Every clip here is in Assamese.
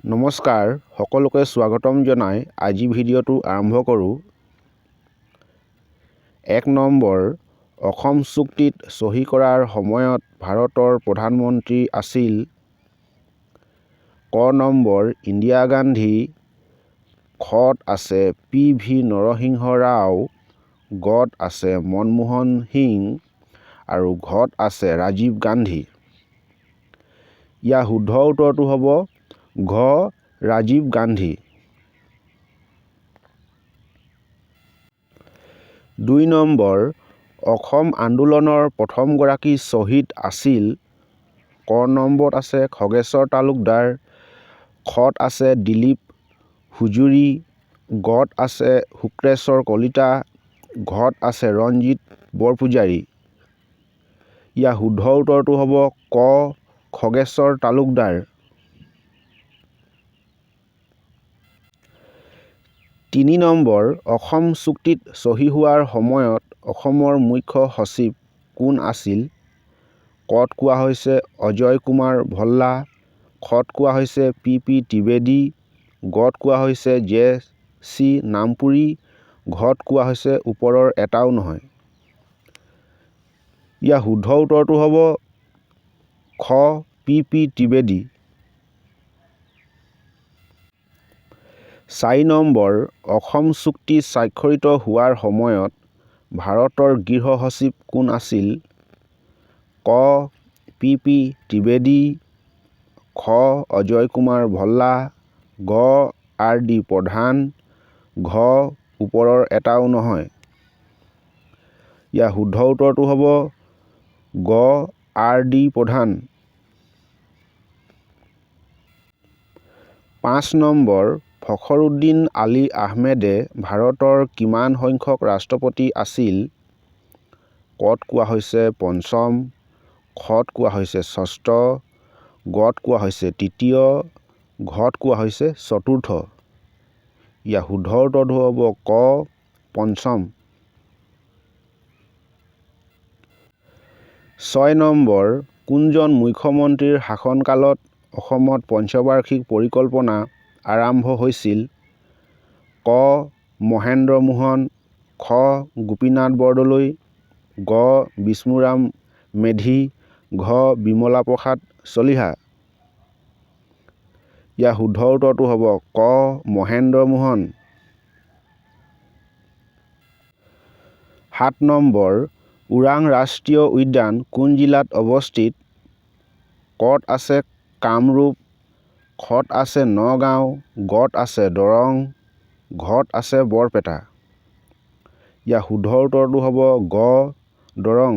নমস্কাৰ, সকলোকে স্বাগতম জনাই আজি ভিডিঅ'টো আৰম্ভ কৰোঁ। ১ নম্বৰ, অসম চুক্তিত চহী কৰাৰ সময়ত ভাৰতৰ প্ৰধানমন্ত্ৰী আছিল। ক নম্বৰ, ইন্দিৰা গান্ধী। খত আছে পি.ভি. নৰসিংহ ৰাও, গত আছে মনমোহন সিং আৰু ঘত আছে ৰাজীৱ গান্ধী। ইয়াৰ শুদ্ধ উত্তৰটো হ'ব ঘ ৰাজীৱ গান্ধী। ২ নম্বৰ, অসম আন্দোলনৰ প্ৰথমগৰাকী শ্বহীদ আছিল। ক নম্বৰত আছে খগেশ্বৰ তালুকদাৰ, খত আছে দিলীপ হাজোৰী, গত আছে শুক্ৰেশ্বৰ কলিতা, ঘত আছে ৰঞ্জিত বৰপূজাৰী। ইয়াৰ শুদ্ধ উত্তৰটো হ'ব ক খগেশ্বৰ তালুকদাৰ। ৩ নম্বৰ, অসম চুক্তিত চহী হোৱাৰ সময়ত অসমৰ মুখ্য সচিব কোন আছিল? কত কোৱা হৈছে অজয় কুমাৰ ভল্লা, খত কোৱা হৈছে পি.পি. ত্ৰিবেদী, গত কোৱা হৈছে জে.চি. নামপুৰী, ঘত কোৱা হৈছে ওপৰৰ এটাও নহয়। ইয়াৰ শুদ্ধ উত্তৰটো হ'ব খ পি.পি. ত্ৰিবেদী। ৪ নম্বৰ, অসম চুক্তি স্বাক্ষৰিত হোৱাৰ সময়ত ভাৰতৰ গৃহ সচিব কোন আছিল? ক পি.পি. ত্ৰিবেদী, খ অজয় কুমাৰ ভল্লা, গ আৰ.ডি. প্ৰধান, ঘ ওপৰৰ এটাও নহয়। ইয়াৰ শুদ্ধ উত্তৰটো হ'ব গ আৰ.ডি. প্ৰধান। ৫ নম্বৰ, ফখৰুদ্দিন আলি আহমেদে ভাৰতৰ কিমান সংখ্যক ৰাষ্ট্ৰপতি আছিল? কত কোৱা হৈছে পঞ্চম, খত কোৱা হৈছে ষষ্ঠ, গত কোৱা হৈছে তৃতীয়, ঘত কোৱা হৈছে চতুৰ্থ। ইয়াৰ শুদ্ধ উত্তৰটো হ'ব ক পঞ্চম। ৬ নম্বৰ, কোনজন মুখ্যমন্ত্ৰীৰ শাসনকালত অসমত পঞ্চবাৰ্ষিক পৰিকল্পনা আৰম্ভ হৈছিল? ক মহেন্দ্ৰ মোহন, খ গোপীনাথ বৰদলৈ, গ বিষ্ণুৰাম মেধি, ঘ বিমলা প্ৰসাদ চলিহা। ইয়াৰ শুদ্ধ উত্তৰটো হ'ব ক মহেন্দ্ৰ মোহন। ৭ নম্বৰ, ওৰাং ৰাষ্ট্ৰীয় উদ্যান কোন জিলাত অৱস্থিত? কত আছে কামৰূপ, খত আছে নগাঁও, গত আছে দৰং, ঘত আছে বৰপেটা। ইয়াৰ শুদ্ধ উত্তৰটো হ'ব গ দৰং।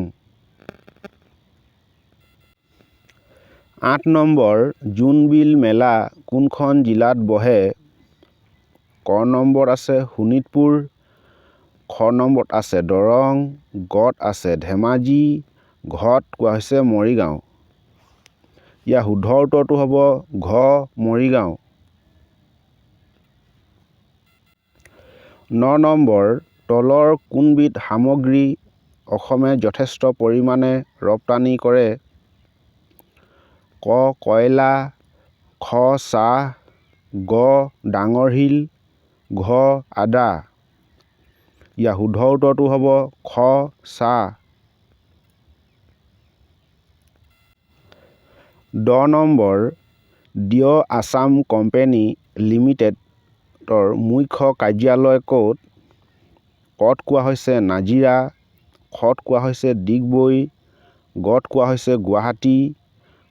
৮ নম্বৰ, জোনবিল মেলা কোনখন জিলাত বহে? ক নম্বৰত আছে শোণিতপুৰ, খ নম্বৰত আছে দৰং, গত আছে ধেমাজি, ঘত কোৱা হৈছে মৰিগাঁও। ইয়াৰ শুদ্ধ উত্তৰটো হ'ব ঘ মৰিগাঁও। ৯ নম্বৰ, তলৰ কোনবিধ সামগ্ৰী অসমে যথেষ্ট পৰিমাণে ৰপ্তানি কৰে? ক কয়লা, খ চাহ, গ ডাঙৰ শিল, ঘ আদা। ইয়াৰ শুদ্ধ উত্তৰটো হ'ব খ চাহ। ১০ নম্বৰ, দ্য আছাম কোম্পানী লিমিটেডৰ মুখ্য কাৰ্যালয় ক'ত? কত কোৱা হৈছে নাজিৰা, খত কোৱা হৈছে ডিগবৈ, গত কোৱা হৈছে গুৱাহাটী,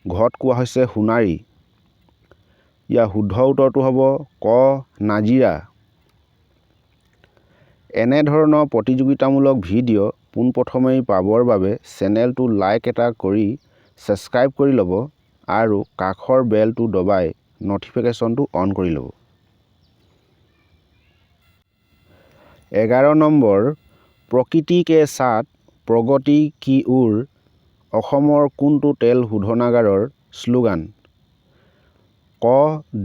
ঘত কোৱা হৈছে সোণাৰী। ইয়াৰ শুদ্ধ উত্তৰটো হ'ব ক নাজিৰা। এনেধৰণৰ প্ৰতিযোগিতামূলক ভিডিঅ' পোনপ্ৰথমেই পাবৰ বাবে চেনেলটো লাইক এটা কৰি ছাবস্ক্ৰাইব কৰি ল'ব আৰু কাষৰ বেলটো দবাই ন'টিফিকেশ্যনটো অন কৰি ল'ব। ১১ নম্বৰ, প্ৰকৃতি কে সাথ প্ৰগতি কি ওৰ অসমৰ কোনটো তেল শোধনাগাৰৰ শ্লোগান? ক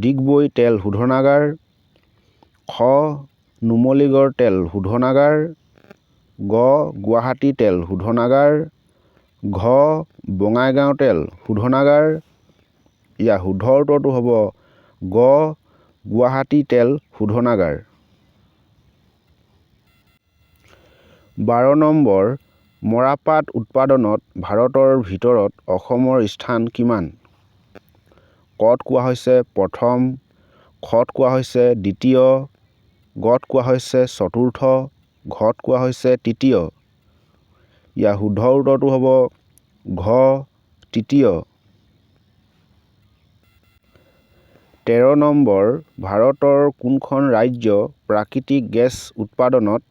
ডিগবৈ তেল শোধনাগাৰ, খ নুমলীগড় তেল শোধনাগাৰ, গ গুৱাহাটী তেল শোধনাগাৰ, ঘ বঙাইগাঁও তেল শোধনাগাৰ। ইয়াৰ শুদ্ধ উত্তৰটো হ'ব গ গুৱাহাটী তেল শোধনাগাৰ। 12 নম্বৰ মৰাপাট উৎপাদনত ভাৰতৰ ভিতৰত অসমৰ স্থান কিমান? কত কোৱা হৈছে প্ৰথম, খত কোৱা হৈছে দ্বিতীয়, গত কোৱা হৈছে চতুৰ্থ, ঘত কোৱা হৈছে তৃতীয়। ইয়াৰ শুদ্ধ উত্তৰটো হ'ব ঘ তৃতীয়। 13 নম্বৰ ভাৰতৰ কোনখন ৰাজ্য প্ৰাকৃতিক গেছ উৎপাদনত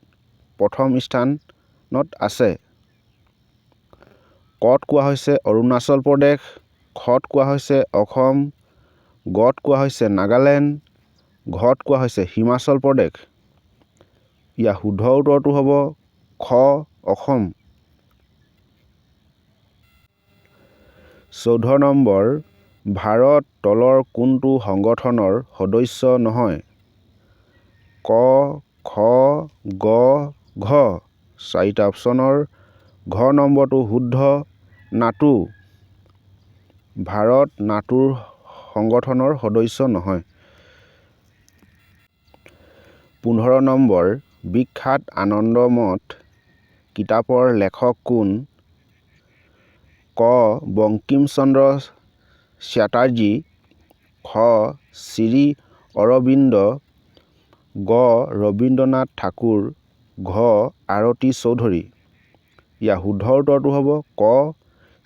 প্ৰথম স্থানত আছে? কত কোৱা হৈছে অৰুণাচল প্ৰদেশ, খত কোৱা হৈছে অসম, গত কোৱা হৈছে নাগালেণ্ড, ঘত কোৱা হৈছে হিমাচল প্ৰদেশ। ইয়াৰ শুদ্ধ উত্তৰটো হ'ব খ অসম। 14 নম্বৰ ভাৰত তলৰ কোনটো সংগঠনৰ সদস্য নহয়? ক, খ, গ, ঘ। 4টা অপশ্যনৰ ঘ নম্বৰটো শুদ্ধ। নাটো। ভাৰত নাটোৰ সংগঠনৰ সদস্য নহয়। 15 নম্বৰ বিখ্যাত আনন্দমঠ কিতাপৰ লেখক কোন? ক বংকিম চন্দ্ৰ চেটাৰ্জী, খ শ্ৰী অৰবিন্দ, গ ৰবীন্দ্ৰনাথ ঠাকুৰ, ঘ আৰতী চৌধুৰী। ইয়াৰ শুদ্ধ উত্তৰটো হ'ব ক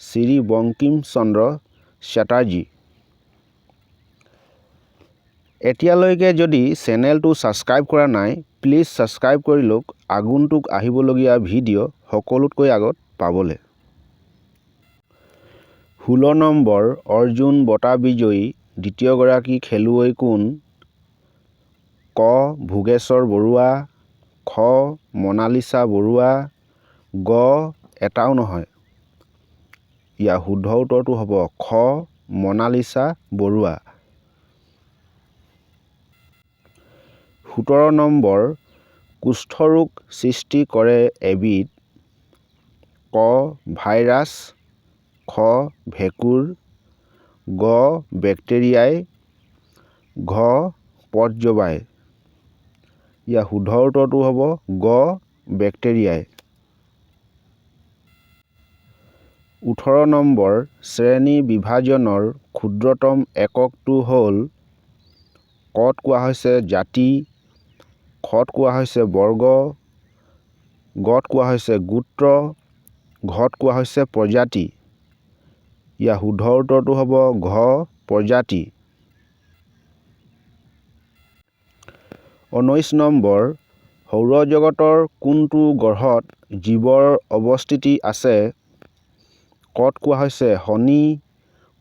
শ্ৰী বংকিম চন্দ্ৰ চেটাৰ্জী। এতিয়ালৈকে যদি চেনেলটো ছাবস্ক্ৰাইব কৰা নাই, প্লিজ ছাবস্ক্ৰাইব কৰি লওক আগন্তুক আহিবলগীয়া ভিডিঅ' সকলোতকৈ আগত পাবলৈ। 16 নম্বৰ অৰ্জুন বঁটা বিজয়ী দ্বিতীয়গৰাকী খেলুৱৈ কোন? ক ভোগেশ্বৰ বৰুৱা, খ মনালিছা বৰুৱা, গ এটাও নহয়। ইয়াৰ শুদ্ধ উত্তৰটো হ'ব খ মনালিছা বৰুৱা। 17 নম্বৰ কুষ্ঠৰোগ সৃষ্টি কৰে এবিধ? ক ভাইৰাছ, খ ভেঁকুৰ, গ বেক্টেৰিয়াই, ঘ পৰজীৱাই। ইয়াৰ শুদ্ধ উত্তৰটো হ'ব গ বেক্টেৰিয়াই। 18 নম্বৰ শ্ৰেণী বিভাজনৰ ক্ষুদ্ৰতম এককটো হ'ল? কত কোৱা হৈছে জাতি, খত কোৱা হৈছে বৰ্গ, গত কোৱা হৈছে গোত্ৰ, ঘত কোৱা হৈছে প্ৰজাতি। ইয়াৰ শুদ্ধ উত্তৰটো হ'ব ঘ প্ৰজাতি। 19 নম্বৰ সৌৰজগতৰ কোনটো গ্ৰহত জীৱৰ অৱস্থিতি আছে? কত কোৱা হৈছে শনি,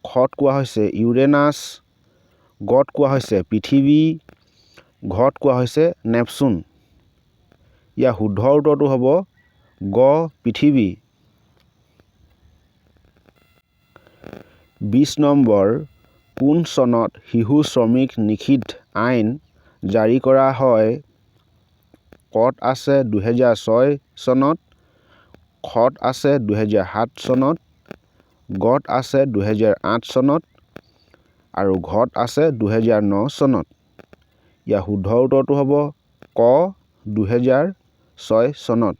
খত কোৱা হৈছে ইউৰেনাছ, গত কোৱা হৈছে পৃথিৱী, ঘত কোৱা হৈছে নেপচুন। ইয়াৰ শুদ্ধ উত্তৰটো হ'ব গ পৃথিৱী। 20 নম্বৰ কোন চনত শিশু শ্ৰমিক নিষিদ্ধ আইন জাৰি কৰা হয়? কত আছে 2006 চনত, খত আছে 2007 চনত, গত আছে 2008 চনত আৰু ঘত আছে 2009 চনত। ইয়াৰ শুদ্ধ উত্তৰটো হ'ব ক 2006 চনত।